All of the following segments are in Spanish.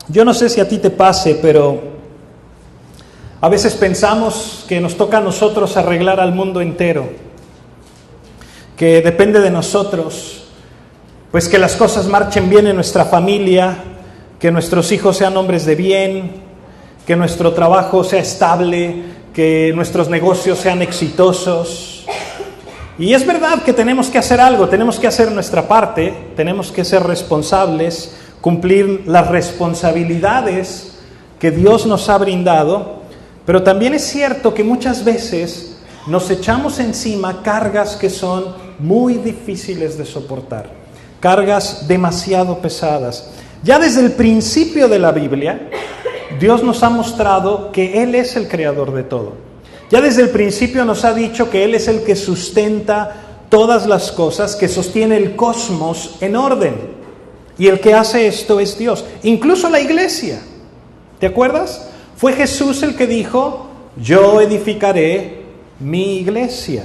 Yo no sé si a ti te pase, pero a veces pensamos que nos toca a nosotros arreglar al mundo entero, que depende de nosotros, pues que las cosas marchen bien en nuestra familia, que nuestros hijos sean hombres de bien, que nuestro trabajo sea estable, que nuestros negocios sean exitosos. Y es verdad que tenemos que hacer algo, tenemos que hacer nuestra parte, tenemos que ser responsables, cumplir las responsabilidades que Dios nos ha brindado, pero también es cierto que muchas veces nos echamos encima cargas que son muy difíciles de soportar, cargas demasiado pesadas. Ya desde el principio de la Biblia, Dios nos ha mostrado que Él es el creador de todo. Ya desde el principio nos ha dicho que Él es el que sustenta todas las cosas, que sostiene el cosmos en orden. Y el que hace esto es Dios. Incluso la iglesia. ¿Te acuerdas? Fue Jesús el que dijo, yo edificaré mi iglesia.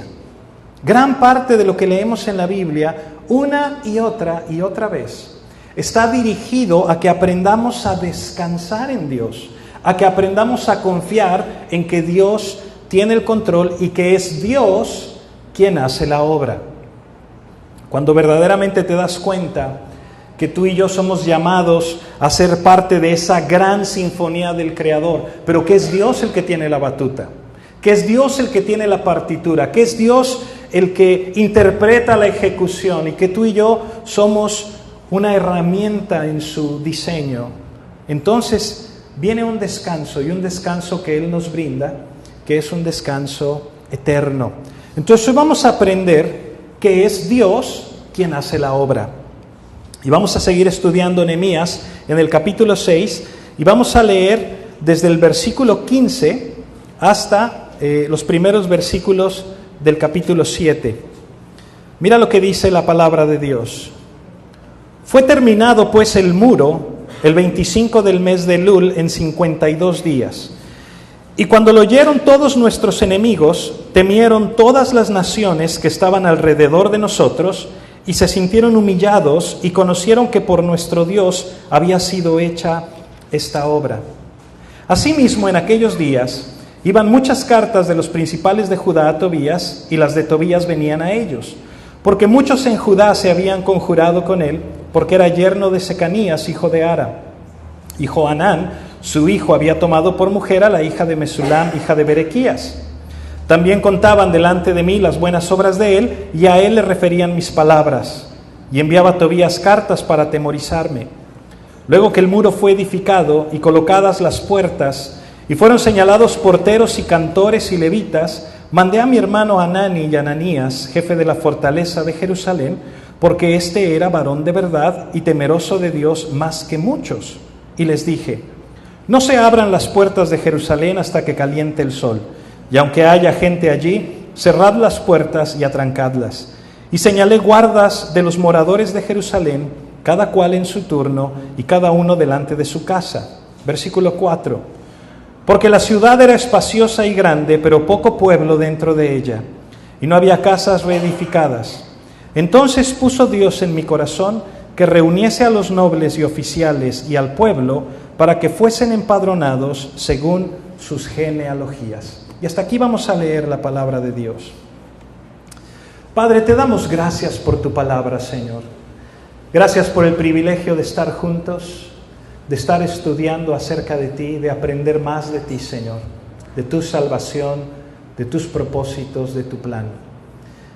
Gran parte de lo que leemos en la Biblia, una y otra vez, está dirigido a que aprendamos a descansar en Dios, a que aprendamos a confiar en que Dios tiene el control y que es Dios quien hace la obra. Cuando verdaderamente te das cuenta que tú y yo somos llamados a ser parte de esa gran sinfonía del Creador, pero que es Dios el que tiene la batuta, que es Dios el que tiene la partitura, que es Dios el que interpreta la ejecución y que tú y yo somos una herramienta en su diseño, entonces viene un descanso, y un descanso que Él nos brinda, que es un descanso eterno. Entonces hoy vamos a aprender que es Dios quien hace la obra. Y vamos a seguir estudiando Nehemías en el capítulo 6, y vamos a leer desde el versículo 15 hasta los primeros versículos del capítulo 7. Mira lo que dice la palabra de Dios. Fue terminado pues el muro el 25 del mes de Elul en 52 días. Y cuando lo oyeron todos nuestros enemigos, temieron todas las naciones que estaban alrededor de nosotros, y se sintieron humillados y conocieron que por nuestro Dios había sido hecha esta obra. Asimismo, en aquellos días iban muchas cartas de los principales de Judá a Tobías, y las de Tobías venían a ellos, porque muchos en Judá se habían conjurado con él, porque era yerno de Secanías, hijo de Ara. Y Johanán, su hijo, había tomado por mujer a la hija de Mesulam, hija de Berequías. También contaban delante de mí las buenas obras de él, y a él le referían mis palabras. Y enviaba a Tobías cartas para atemorizarme. Luego que el muro fue edificado y colocadas las puertas, y fueron señalados porteros y cantores y levitas, mandé a mi hermano Hanani y Ananías, jefe de la fortaleza de Jerusalén, porque éste era varón de verdad y temeroso de Dios más que muchos. Y les dije, no se abran las puertas de Jerusalén hasta que caliente el sol, y aunque haya gente allí, cerrad las puertas y atrancadlas. Y señalé guardas de los moradores de Jerusalén, cada cual en su turno, y cada uno delante de su casa. Versículo 4. Porque la ciudad era espaciosa y grande, pero poco pueblo dentro de ella, y no había casas reedificadas. Entonces puso Dios en mi corazón que reuniese a los nobles y oficiales y al pueblo para que fuesen empadronados según sus genealogías. Y hasta aquí vamos a leer la palabra de Dios. Padre, te damos gracias por tu palabra, Señor. Gracias por el privilegio de estar juntos, de estar estudiando acerca de ti, de aprender más de ti, Señor, de tu salvación, de tus propósitos, de tu plan.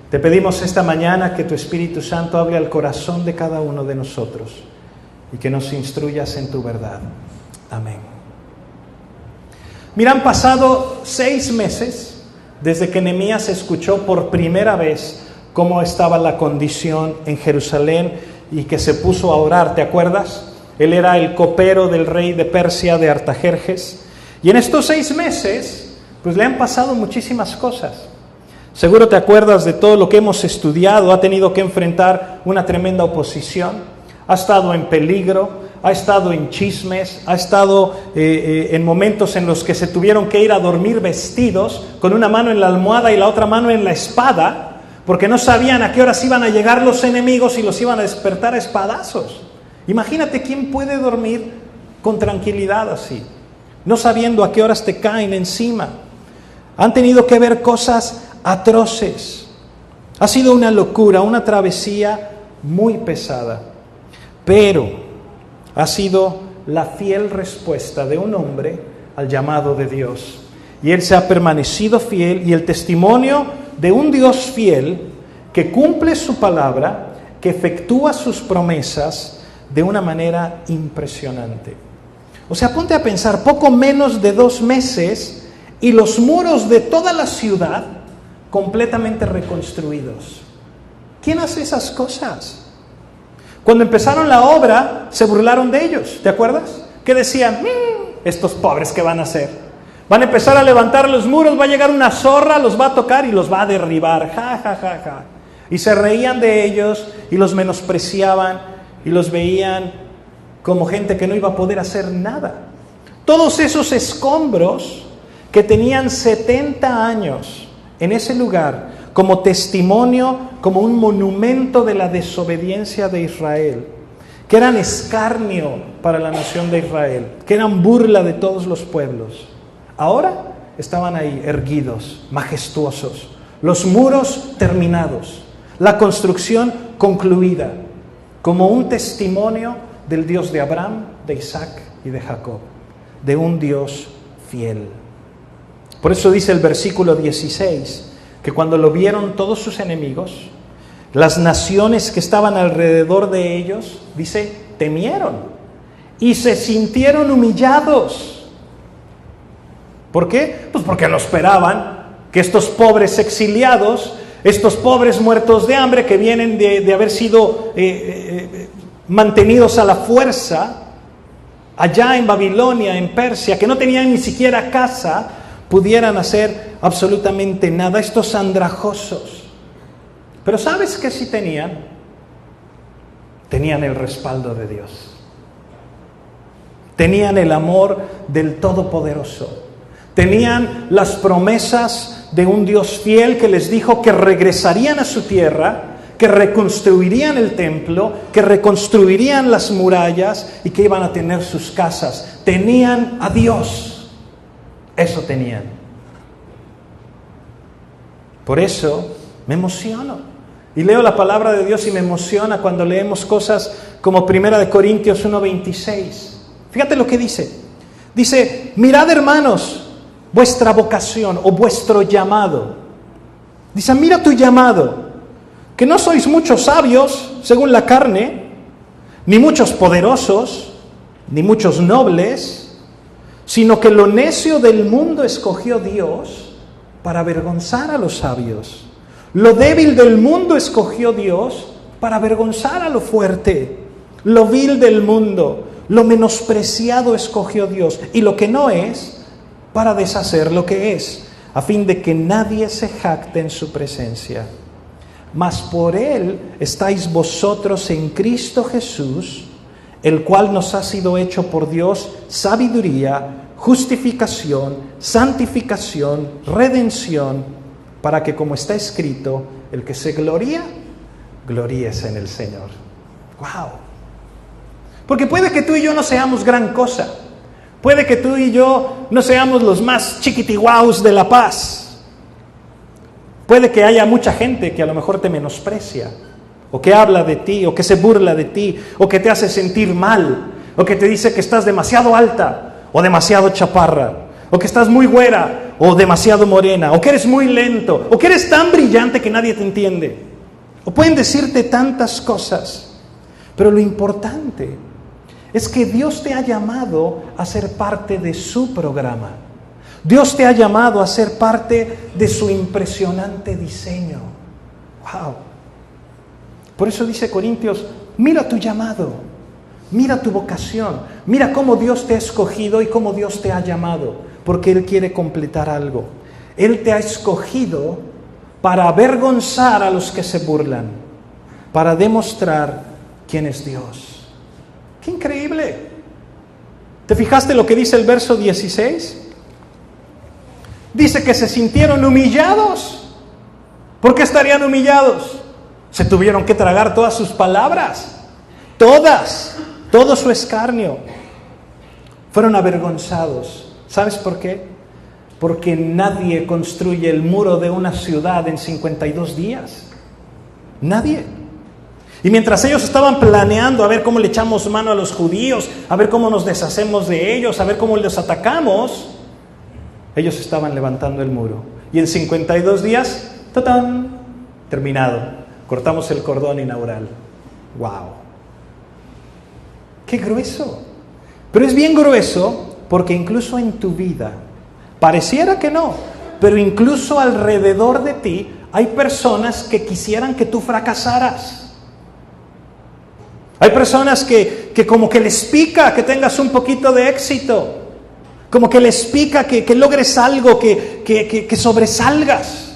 Te pedimos esta mañana que tu Espíritu Santo hable al corazón de cada uno de nosotros y que nos instruyas en tu verdad. Amén. Mira, han pasado 6 meses desde que Nehemías escuchó por primera vez cómo estaba la condición en Jerusalén y que se puso a orar, ¿te acuerdas? Él era el copero del rey de Persia, de Artajerjes, y en estos 6 meses pues le han pasado muchísimas cosas. Seguro te acuerdas de todo lo que hemos estudiado. Ha tenido que enfrentar una tremenda oposición, ha estado en peligro, ha estado en chismes, ha estado en momentos en los que se tuvieron que ir a dormir vestidos, con una mano en la almohada y la otra mano en la espada, porque no sabían a qué horas iban a llegar los enemigos y los iban a despertar a espadazos. Imagínate quién puede dormir con tranquilidad así, no sabiendo a qué horas te caen encima. Han tenido que ver cosas atroces. Ha sido una locura, una travesía muy pesada, pero ha sido la fiel respuesta de un hombre al llamado de Dios. Y él se ha permanecido fiel, y el testimonio de un Dios fiel que cumple su palabra, que efectúa sus promesas de una manera impresionante. O sea, ponte a pensar, poco menos de 2 meses y los muros de toda la ciudad completamente reconstruidos. ¿Quién hace esas cosas? Cuando empezaron la obra, se burlaron de ellos, ¿te acuerdas? Que decían, estos pobres, ¿qué van a hacer? Van a empezar a levantar los muros, va a llegar una zorra, los va a tocar y los va a derribar, ja, ja, ja, ja. Y se reían de ellos y los menospreciaban y los veían como gente que no iba a poder hacer nada. Todos esos escombros que tenían 70 años en ese lugar, como testimonio, como un monumento de la desobediencia de Israel, que eran escarnio para la nación de Israel, que eran burla de todos los pueblos, ahora estaban ahí erguidos, majestuosos, los muros terminados, la construcción concluida, como un testimonio del Dios de Abraham, de Isaac y de Jacob, de un Dios fiel. Por eso dice el versículo 16, que cuando lo vieron todos sus enemigos, las naciones que estaban alrededor de ellos, dice, temieron y se sintieron humillados. ¿Por qué? Pues porque no esperaban que estos pobres exiliados, estos pobres muertos de hambre que vienen de haber sido mantenidos a la fuerza allá en Babilonia, en Persia, que no tenían ni siquiera casa, pudieran hacer absolutamente nada, estos andrajosos. Pero ¿sabes qué sí tenían? Tenían el respaldo de Dios. Tenían el amor del Todopoderoso. Tenían las promesas de un Dios fiel que les dijo que regresarían a su tierra, que reconstruirían el templo, que reconstruirían las murallas y que iban a tener sus casas. Tenían a Dios. Eso tenían. Por eso me emociono. Y leo la palabra de Dios y me emociona cuando leemos cosas como 1 Corintios 1:26. Fíjate lo que dice. Dice, mirad hermanos, vuestra vocación o vuestro llamado. Dice, mira tu llamado, que no sois muchos sabios según la carne, ni muchos poderosos, ni muchos nobles, sino que lo necio del mundo escogió Dios para avergonzar a los sabios. Lo débil del mundo escogió Dios para avergonzar a lo fuerte. Lo vil del mundo, lo menospreciado escogió Dios. Y lo que no es, para deshacer lo que es, a fin de que nadie se jacte en su presencia. Mas por Él estáis vosotros en Cristo Jesús, el cual nos ha sido hecho por Dios sabiduría, justificación, santificación, redención, para que, como está escrito, el que se gloría, gloríese en el Señor. ¡Wow! Porque puede que tú y yo no seamos gran cosa. Puede que tú y yo no seamos los más chiquitiguaus de La Paz. Puede que haya mucha gente que a lo mejor te menosprecia, o que habla de ti, o que se burla de ti, o que te hace sentir mal, o que te dice que estás demasiado alta, o demasiado chaparra, o que estás muy güera, o demasiado morena, o que eres muy lento, o que eres tan brillante que nadie te entiende. O pueden decirte tantas cosas, pero lo importante es que Dios te ha llamado a ser parte de su programa. Dios te ha llamado a ser parte de su impresionante diseño. ¡Wow! Por eso dice Corintios, mira tu llamado, mira tu vocación, mira cómo Dios te ha escogido y cómo Dios te ha llamado, porque Él quiere completar algo. Él te ha escogido para avergonzar a los que se burlan, para demostrar quién es Dios. ¡Qué increíble! ¿Te fijaste lo que dice el verso 16? Dice que se sintieron humillados. ¿Por qué estarían humillados? Se tuvieron que tragar todas sus palabras, todo su escarnio. Fueron avergonzados. ¿Sabes por qué? Porque nadie construye el muro de una ciudad en 52 días. Nadie. Y mientras ellos estaban planeando a ver cómo le echamos mano a los judíos, a ver cómo nos deshacemos de ellos, a ver cómo les atacamos, ellos estaban levantando el muro. Y en 52 días, ¡tatán!, terminado. Cortamos el cordón inaugural. ¡Wow! ¡Qué grueso! Pero es bien grueso porque incluso en tu vida, pareciera que no, pero incluso alrededor de ti hay personas que quisieran que tú fracasaras. Hay personas que como que les pica que tengas un poquito de éxito, como que les pica que logres algo, que sobresalgas.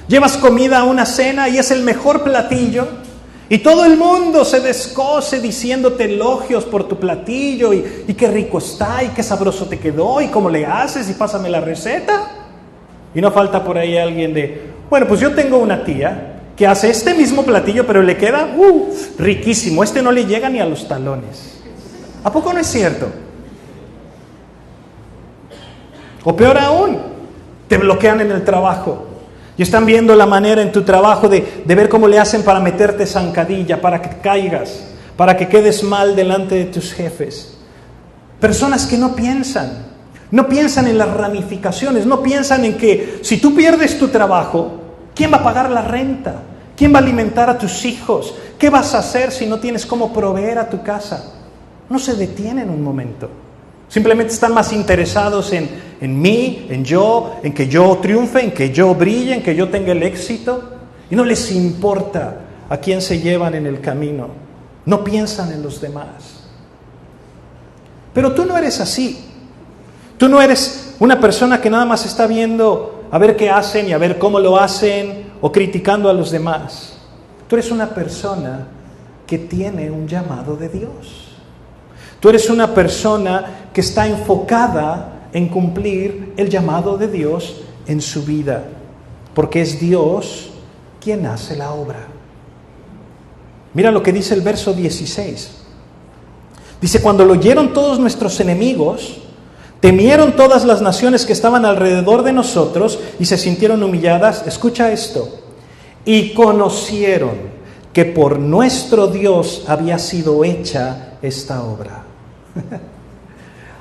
Llevas comida a una cena y es el mejor platillo y todo el mundo se descoce diciéndote elogios por tu platillo y qué rico está y qué sabroso te quedó y cómo le haces y pásame la receta. Y no falta por ahí alguien bueno, pues yo tengo una tía que hace este mismo platillo, pero le queda riquísimo. Este no le llega ni a los talones. ¿A poco no es cierto? O peor aún, te bloquean en el trabajo y están viendo la manera en tu trabajo de ver cómo le hacen para meterte zancadilla, para que caigas, para que quedes mal delante de tus jefes. Personas que no piensan en las ramificaciones, no piensan en que si tú pierdes tu trabajo, ¿quién va a pagar la renta? ¿Quién va a alimentar a tus hijos? ¿Qué vas a hacer si no tienes cómo proveer a tu casa? No se detienen un momento. Simplemente están más interesados en mí, en que yo triunfe, en que yo brille, en que yo tenga el éxito. Y no les importa a quién se llevan en el camino. No piensan en los demás. Pero tú no eres así. Tú no eres una persona que nada más está viendo a ver qué hacen y a ver cómo lo hacen o criticando a los demás. Tú eres una persona que tiene un llamado de Dios. Tú eres una persona que está enfocada en cumplir el llamado de Dios en su vida, porque es Dios quien hace la obra. Mira lo que dice el verso 16. Dice: cuando lo oyeron todos nuestros enemigos, temieron todas las naciones que estaban alrededor de nosotros y se sintieron humilladas. Escucha esto. Y conocieron que por nuestro Dios había sido hecha esta obra.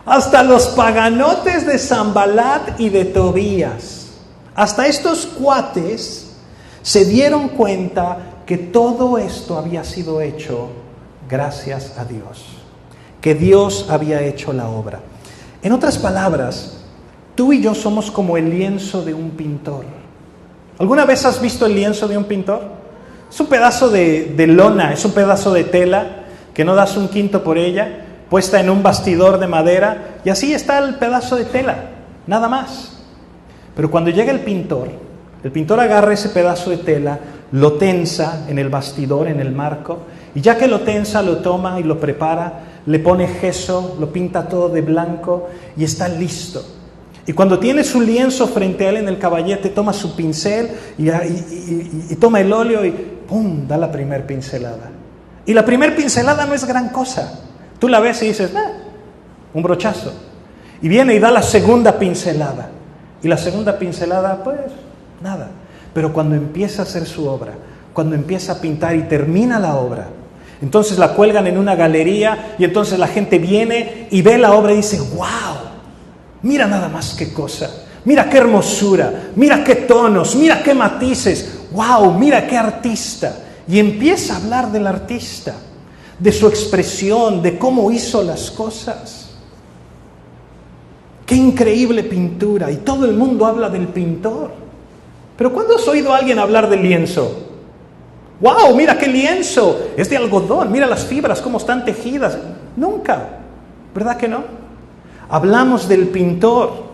Hasta los paganotes de Sanbalat y de Tobías, hasta estos cuates se dieron cuenta que todo esto había sido hecho gracias a Dios, que Dios había hecho la obra. En otras palabras, tú y yo somos como el lienzo de un pintor. ¿Alguna vez has visto el lienzo de un pintor? Es un pedazo de lona, es un pedazo de tela que no das un quinto por ella, puesta en un bastidor de madera, y así está el pedazo de tela, nada más. Pero cuando llega el pintor agarra ese pedazo de tela, lo tensa en el bastidor, en el marco, y ya que lo tensa, lo toma y lo prepara, le pone gesso, lo pinta todo de blanco y está listo. Y cuando tiene su lienzo frente a él en el caballete, toma su pincel y toma el óleo y ¡pum!, da la primer pincelada. Y la primer pincelada no es gran cosa. Tú la ves y dices, un brochazo. Y viene y da la segunda pincelada. Y la segunda pincelada, pues, nada. Pero cuando empieza a hacer su obra, cuando empieza a pintar y termina la obra, entonces la cuelgan en una galería y entonces la gente viene y ve la obra y dice, ¡wow! Mira nada más qué cosa. Mira qué hermosura. Mira qué tonos. Mira qué matices. ¡Wow! Mira qué artista. Y empieza a hablar del artista, de su expresión, de cómo hizo las cosas. ¡Qué increíble pintura! Y todo el mundo habla del pintor. Pero ¿cuándo has oído a alguien hablar del lienzo? ¡Wow! ¡Mira qué lienzo! Es de algodón. Mira las fibras, cómo están tejidas. Nunca. ¿Verdad que no? Hablamos del pintor.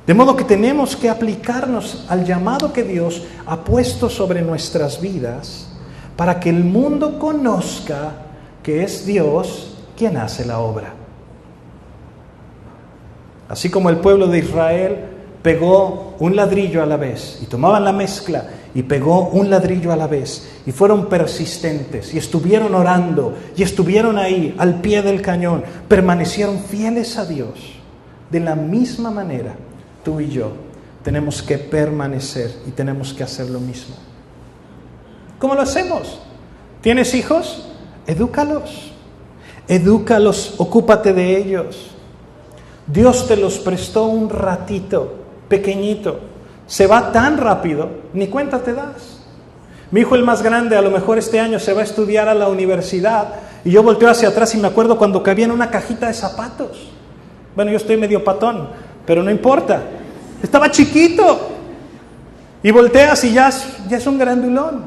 De modo que tenemos que aplicarnos al llamado que Dios ha puesto sobre nuestras vidas para que el mundo conozca que es Dios quien hace la obra. Así como el pueblo de Israel pegó un ladrillo a la vez y tomaban la mezcla y pegó un ladrillo a la vez, y fueron persistentes, y estuvieron orando, y estuvieron ahí, al pie del cañón, permanecieron fieles a Dios. De la misma manera, tú y yo tenemos que permanecer y tenemos que hacer lo mismo. ¿Cómo lo hacemos? ¿Tienes hijos? Edúcalos. Edúcalos, ocúpate de ellos. Dios te los prestó un ratito, pequeñito. Se va tan rápido, ni cuenta te das. Mi hijo, el más grande, a lo mejor este año se va a estudiar a la universidad, y yo volteo hacia atrás y me acuerdo cuando cabía en una cajita de zapatos. Bueno, yo estoy medio patón, pero no importa. Estaba chiquito. Y volteas y ya es un grandulón.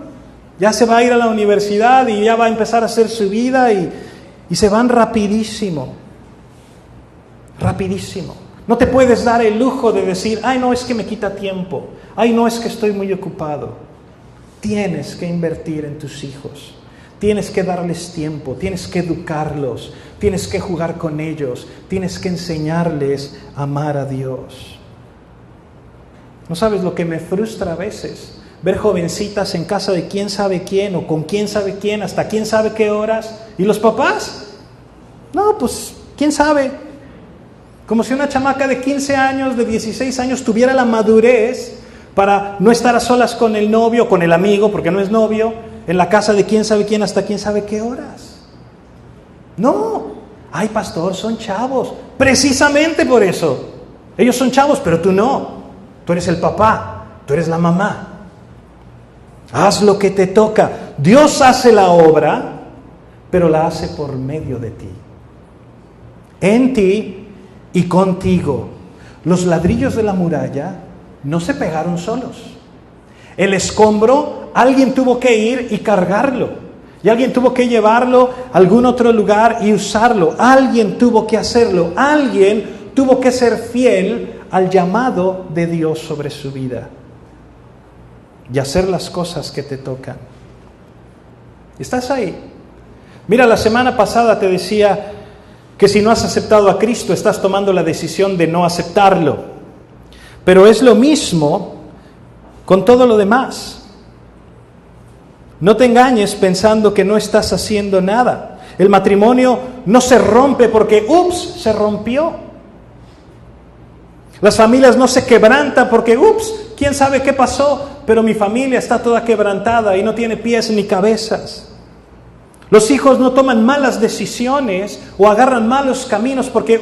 Ya se va a ir a la universidad y ya va a empezar a hacer su vida y se van rapidísimo. Rapidísimo. No te puedes dar el lujo de decir, ay, no, es que me quita tiempo. Ay, no, es que estoy muy ocupado. Tienes que invertir en tus hijos. Tienes que darles tiempo, tienes que educarlos, tienes que jugar con ellos, tienes que enseñarles a amar a Dios. ¿No sabes lo que me frustra a veces? Ver jovencitas en casa de quién sabe quién o con quién sabe quién, hasta quién sabe qué horas. ¿Y los papás? No, pues, ¿quién sabe? Como si una chamaca de 15 años, de 16 años, tuviera la madurez para no estar a solas con el novio, con el amigo, porque no es novio, en la casa de quién sabe quién, hasta quién sabe qué horas. No. Ay, pastor, son chavos. Precisamente por eso. Ellos son chavos, pero tú no. Tú eres el papá, tú eres la mamá. Haz lo que te toca. Dios hace la obra, pero la hace por medio de ti. En ti y contigo. Los ladrillos de la muralla no se pegaron solos. El escombro, alguien tuvo que ir y cargarlo. Y alguien tuvo que llevarlo a algún otro lugar y usarlo. Alguien tuvo que hacerlo. Alguien tuvo que ser fiel al llamado de Dios sobre su vida. Y hacer las cosas que te tocan. ¿Estás ahí? Mira, la semana pasada te decía que si no has aceptado a Cristo, estás tomando la decisión de no aceptarlo. Pero es lo mismo con todo lo demás. No te engañes pensando que no estás haciendo nada. El matrimonio no se rompe porque, se rompió. Las familias no se quebrantan porque, quién sabe qué pasó, pero mi familia está toda quebrantada y no tiene pies ni cabezas. Los hijos no toman malas decisiones o agarran malos caminos porque,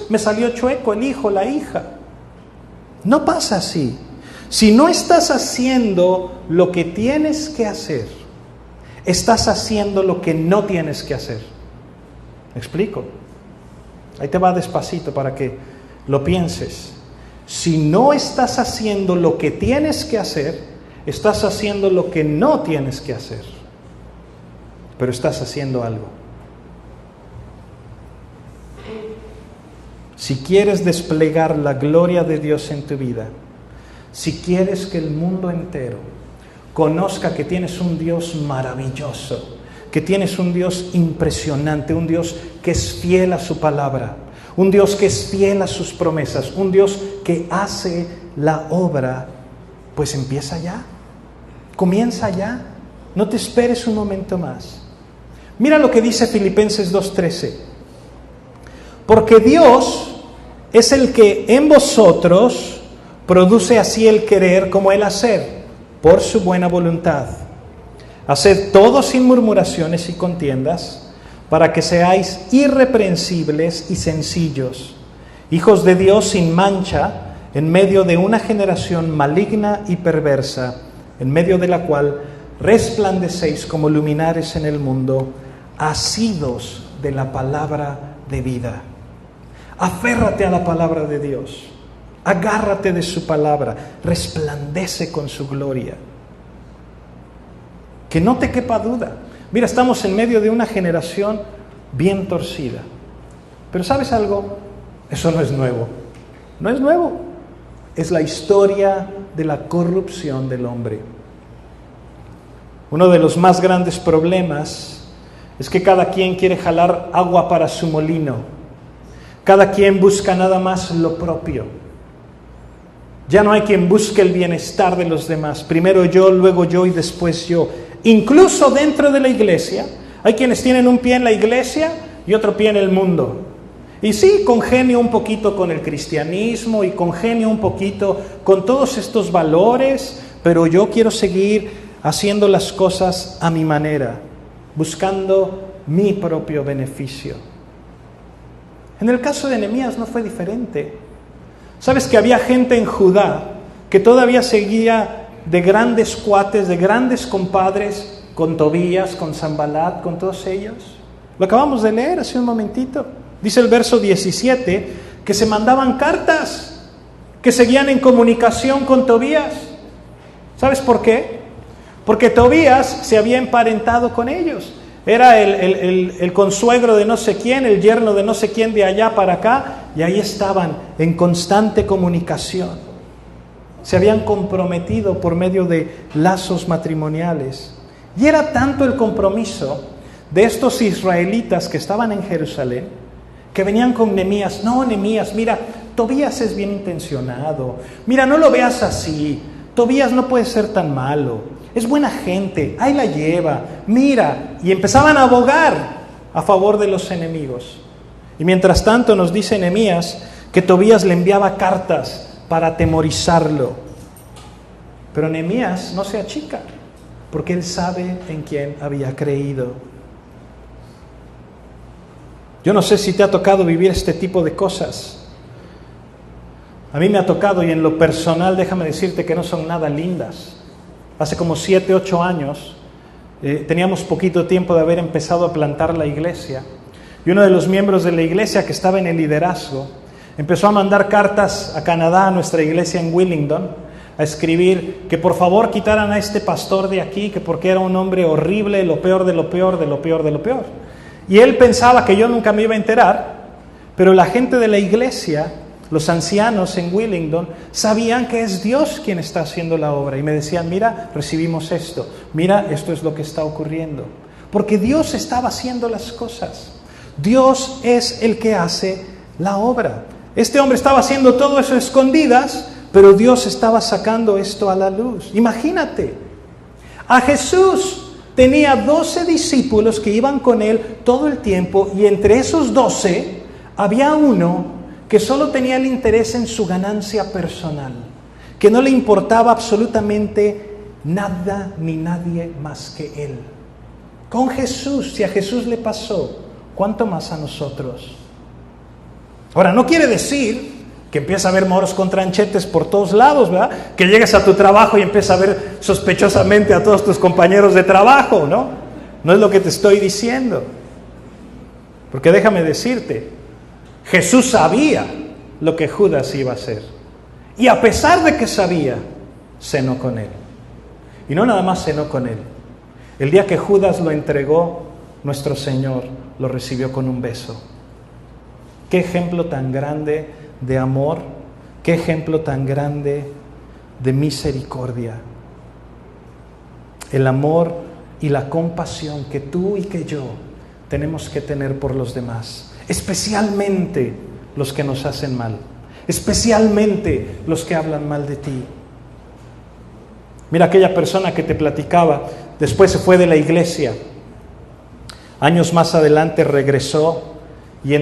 me salió chueco el hijo, la hija. No pasa así. Si no estás haciendo lo que tienes que hacer, estás haciendo lo que no tienes que hacer. ¿Me explico? Ahí te va despacito para que lo pienses. Si no estás haciendo lo que tienes que hacer, estás haciendo lo que no tienes que hacer. Pero estás haciendo algo. Si quieres desplegar la gloria de Dios en tu vida, si quieres que el mundo entero conozca que tienes un Dios maravilloso, que tienes un Dios impresionante, un Dios que es fiel a su palabra, un Dios que es fiel a sus promesas, un Dios que hace la obra, pues empieza ya, comienza ya, no te esperes un momento más. Mira lo que dice Filipenses 2:13. Porque Dios es el que en vosotros produce así el querer como el hacer, por su buena voluntad. Haced todo sin murmuraciones y contiendas, para que seáis irreprensibles y sencillos, hijos de Dios sin mancha, en medio de una generación maligna y perversa, en medio de la cual resplandecéis como luminares en el mundo, asidos de la palabra de vida. Aférrate a la palabra de Dios, agárrate de su palabra, resplandece con su gloria. Que no te quepa duda. Mira, estamos en medio de una generación bien torcida. Pero ¿sabes algo? Eso no es nuevo. No es nuevo. Es la historia de la corrupción del hombre. Uno de los más grandes problemas es que cada quien quiere jalar agua para su molino. Cada quien busca nada más lo propio. Ya no hay quien busque el bienestar de los demás. Primero yo, luego yo y después yo. Incluso dentro de la iglesia, hay quienes tienen un pie en la iglesia y otro pie en el mundo. Y sí, congenio un poquito con el cristianismo y congenio un poquito con todos estos valores, pero yo quiero seguir haciendo las cosas a mi manera, buscando mi propio beneficio. En el caso de Nehemías no fue diferente. ¿Sabes que había gente en Judá que todavía seguía de grandes cuates, de grandes compadres con Tobías, con Sanballat, con todos ellos? Lo acabamos de leer hace un momentito. Dice el verso 17 que se mandaban cartas, que seguían en comunicación con Tobías. ¿Sabes por qué? Porque Tobías se había emparentado con ellos. Era el consuegro de no sé quién, el yerno de no sé quién de allá para acá, y ahí estaban en constante comunicación. Se habían comprometido por medio de lazos matrimoniales. Y era tanto el compromiso de estos israelitas que estaban en Jerusalén, que venían con Nehemías. No, Nehemías, mira, Tobías es bien intencionado. Mira, no lo veas así. Tobías no puede ser tan malo. Es buena gente, ahí la lleva, mira. Y empezaban a abogar a favor de los enemigos. Y mientras tanto nos dice Nehemías que Tobías le enviaba cartas para atemorizarlo. Pero Nehemías no se achica, porque él sabe en quién había creído. Yo no sé si te ha tocado vivir este tipo de cosas. A mí me ha tocado, y en lo personal déjame decirte que no son nada lindas. Hace como 7, 8 años, teníamos poquito tiempo de haber empezado a plantar la iglesia. Y uno de los miembros de la iglesia que estaba en el liderazgo empezó a mandar cartas a Canadá, a nuestra iglesia en Willingdon, a escribir que por favor quitaran a este pastor de aquí, que porque era un hombre horrible, lo peor de lo peor, de lo peor, de lo peor. Y él pensaba que yo nunca me iba a enterar, pero la gente de la iglesia, los ancianos en Willingdon, sabían que es Dios quien está haciendo la obra. Y me decían, mira, recibimos esto. Mira, esto es lo que está ocurriendo. Porque Dios estaba haciendo las cosas. Dios es el que hace la obra. Este hombre estaba haciendo todo eso a escondidas, pero Dios estaba sacando esto a la luz. Imagínate, a Jesús tenía 12 discípulos que iban con él todo el tiempo, y entre esos 12 había uno que solo tenía el interés en su ganancia personal, que no le importaba absolutamente nada ni nadie más que él. Con Jesús, si a Jesús le pasó, ¿cuánto más a nosotros? Ahora, no quiere decir que empieza a haber moros con tranchetes por todos lados, ¿verdad? Que llegues a tu trabajo y empieza a ver sospechosamente a todos tus compañeros de trabajo, ¿no? No es lo que te estoy diciendo. Porque déjame decirte, Jesús sabía lo que Judas iba a hacer. Y a pesar de que sabía, cenó con él. Y no nada más cenó con él. El día que Judas lo entregó, nuestro Señor lo recibió con un beso. Qué ejemplo tan grande de amor, qué ejemplo tan grande de misericordia. El amor y la compasión que tú y que yo tenemos que tener por los demás, especialmente los que nos hacen mal, especialmente los que hablan mal de ti. Mira, aquella persona que te platicaba, después se fue de la iglesia, años más adelante regresó y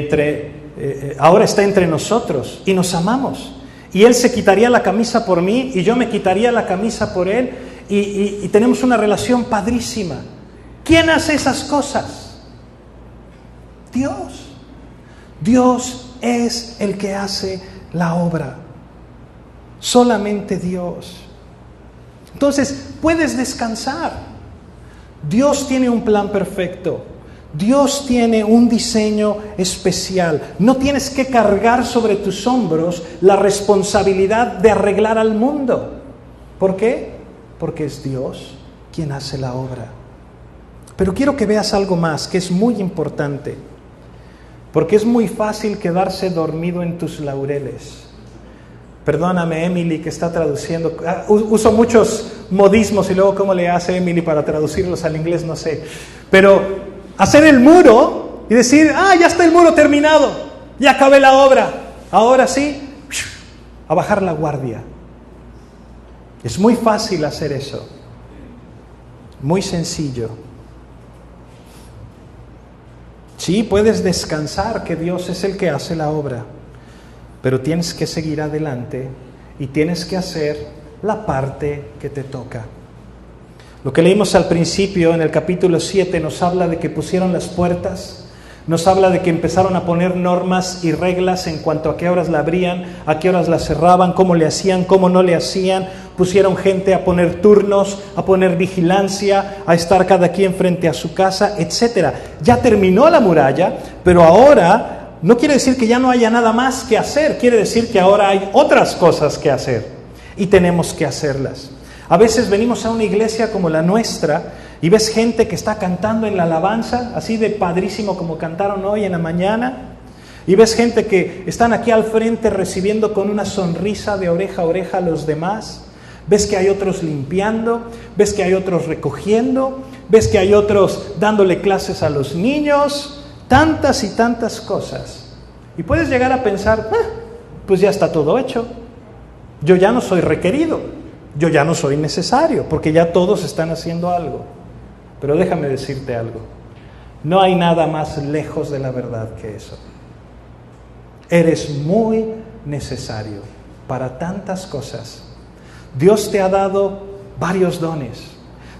ahora está entre nosotros y nos amamos. Y él se quitaría la camisa por mí y yo me quitaría la camisa por él y tenemos una relación padrísima. ¿Quién hace esas cosas? Dios. Dios es el que hace la obra. Solamente Dios. Entonces, puedes descansar. Dios tiene un plan perfecto. Dios tiene un diseño especial. No tienes que cargar sobre tus hombros la responsabilidad de arreglar al mundo. ¿Por qué? Porque es Dios quien hace la obra. Pero quiero que veas algo más que es muy importante. Porque es muy fácil quedarse dormido en tus laureles. Perdóname, Emily, que está traduciendo. Uso muchos modismos y luego cómo le hace Emily para traducirlos al inglés, no sé. Pero hacer el muro y decir, ya está el muro terminado, ya acabé la obra. Ahora sí, a bajar la guardia. Es muy fácil hacer eso. Muy sencillo. Sí, puedes descansar que Dios es el que hace la obra, pero tienes que seguir adelante y tienes que hacer la parte que te toca. Lo que leímos al principio en el capítulo 7 nos habla de que pusieron las puertas, nos habla de que empezaron a poner normas y reglas en cuanto a qué horas la abrían, a qué horas la cerraban, cómo le hacían, cómo no le hacían. Pusieron gente a poner turnos, a poner vigilancia, a estar cada quien frente a su casa, etc. Ya terminó la muralla, pero ahora no quiere decir que ya no haya nada más que hacer, quiere decir que ahora hay otras cosas que hacer y tenemos que hacerlas. A veces venimos a una iglesia como la nuestra y ves gente que está cantando en la alabanza, así de padrísimo como cantaron hoy en la mañana, y ves gente que están aquí al frente recibiendo con una sonrisa de oreja a oreja a los demás, ves que hay otros limpiando, ves que hay otros recogiendo, ves que hay otros dándole clases a los niños, tantas y tantas cosas. Y puedes llegar a pensar, pues ya está todo hecho, yo ya no soy requerido, yo ya no soy necesario, porque ya todos están haciendo algo. Pero déjame decirte algo, no hay nada más lejos de la verdad que eso. Eres muy necesario para tantas cosas. Dios te ha dado varios dones.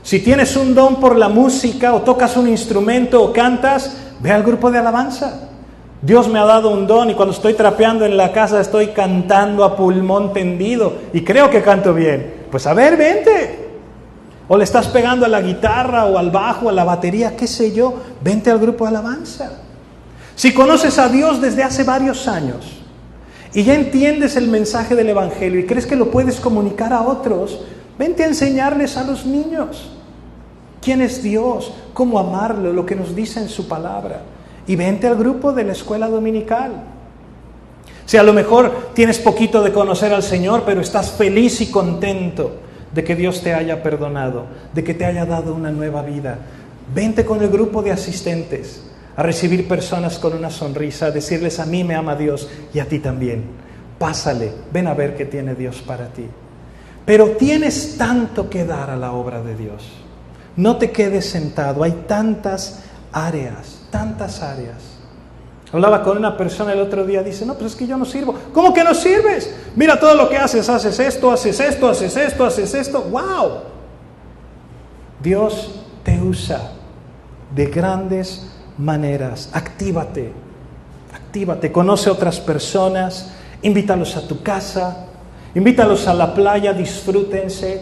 Si tienes un don por la música, o tocas un instrumento, o cantas, ve al grupo de alabanza. Dios me ha dado un don y cuando estoy trapeando en la casa estoy cantando a pulmón tendido y creo que canto bien. Pues a ver, vente. O le estás pegando a la guitarra o al bajo, a la batería, qué sé yo, vente al grupo de alabanza. Si conoces a Dios desde hace varios años y ya entiendes el mensaje del Evangelio y crees que lo puedes comunicar a otros, vente a enseñarles a los niños quién es Dios, cómo amarlo, lo que nos dice en su palabra. Y vente al grupo de la escuela dominical. Si a lo mejor tienes poquito de conocer al Señor, pero estás feliz y contento de que Dios te haya perdonado, de que te haya dado una nueva vida, vente con el grupo de asistentes a recibir personas con una sonrisa, a decirles: a mí me ama Dios y a ti también. Pásale, ven a ver qué tiene Dios para ti. Pero tienes tanto que dar a la obra de Dios. No te quedes sentado, hay tantas áreas, tantas áreas. Hablaba con una persona el otro día, dice: no, pues es que yo no sirvo. ¿Cómo que no sirves? Mira todo lo que haces esto, haces esto, haces esto, haces esto. ¡Wow! Dios te usa de grandes maneras. Actívate, conoce a otras personas, invítalos a tu casa, invítalos a la playa, disfrútense,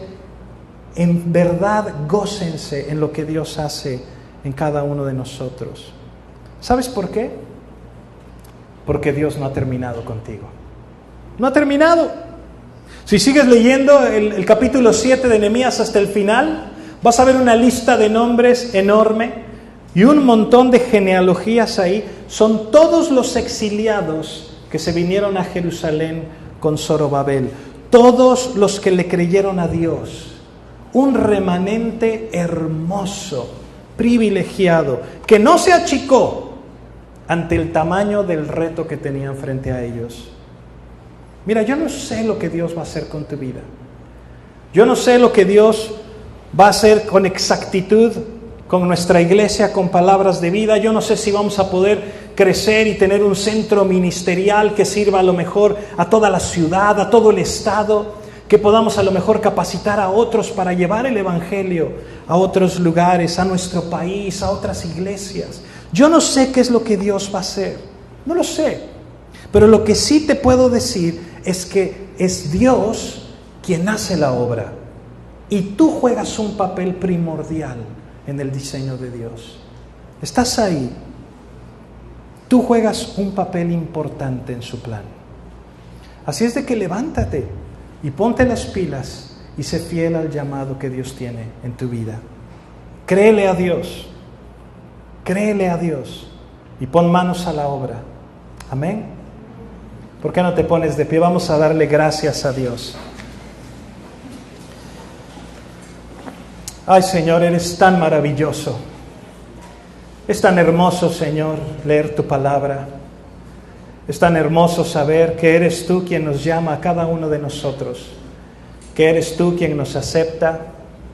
en verdad gócense en lo que Dios hace en cada uno de nosotros. ¿Sabes por qué? Porque Dios no ha terminado contigo. No ha terminado. Si sigues leyendo el capítulo 7 de Nehemías hasta el final, vas a ver una lista de nombres enorme y un montón de genealogías ahí. Son todos los exiliados que se vinieron a Jerusalén con Zorobabel. Todos los que le creyeron a Dios. Un remanente hermoso, privilegiado, que no se achicó ante el tamaño del reto que tenían frente a ellos. Mira, yo no sé lo que Dios va a hacer con tu vida. Yo no sé lo que Dios va a hacer con exactitud con nuestra iglesia, con palabras de vida. Yo no sé si vamos a poder crecer y tener un centro ministerial que sirva a lo mejor a toda la ciudad, a todo el estado, que podamos a lo mejor capacitar a otros para llevar el Evangelio a otros lugares, a nuestro país, a otras iglesias. Yo no sé qué es lo que Dios va a hacer, no lo sé, pero lo que sí te puedo decir es que es Dios quien hace la obra y tú juegas un papel primordial en el diseño de Dios. Estás ahí, tú juegas un papel importante en su plan. Así es de que levántate y ponte las pilas y sé fiel al llamado que Dios tiene en tu vida. Créele a Dios y pon manos a la obra. Amén. ¿Por qué no te pones de pie? Vamos a darle gracias a Dios. Ay, Señor, eres tan maravilloso. Es tan hermoso, Señor, leer tu palabra. Es tan hermoso saber que eres tú quien nos llama a cada uno de nosotros que eres tú quien nos acepta,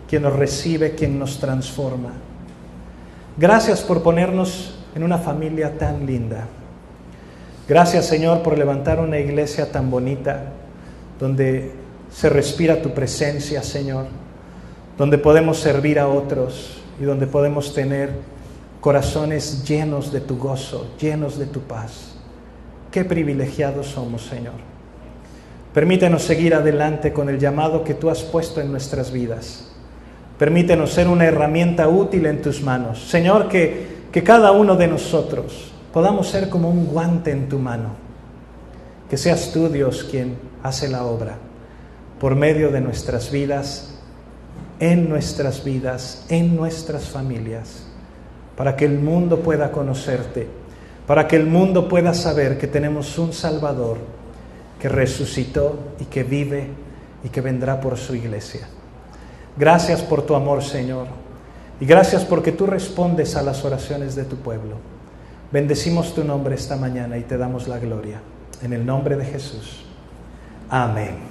quien nos recibe, quien nos transforma. Gracias por ponernos en una familia tan linda. Gracias, Señor, por levantar una iglesia tan bonita, donde se respira tu presencia, Señor, donde podemos servir a otros y donde podemos tener corazones llenos de tu gozo, llenos de tu paz. Qué privilegiados somos, Señor. Permítenos seguir adelante con el llamado que tú has puesto en nuestras vidas. Permítenos ser una herramienta útil en tus manos. Señor, que cada uno de nosotros podamos ser como un guante en tu mano. Que seas tú, Dios, quien hace la obra por medio de nuestras vidas, en nuestras familias, para que el mundo pueda conocerte, para que el mundo pueda saber que tenemos un Salvador que resucitó y que vive y que vendrá por su iglesia. Gracias por tu amor, Señor, y gracias porque tú respondes a las oraciones de tu pueblo. Bendecimos tu nombre esta mañana y te damos la gloria. En el nombre de Jesús. Amén.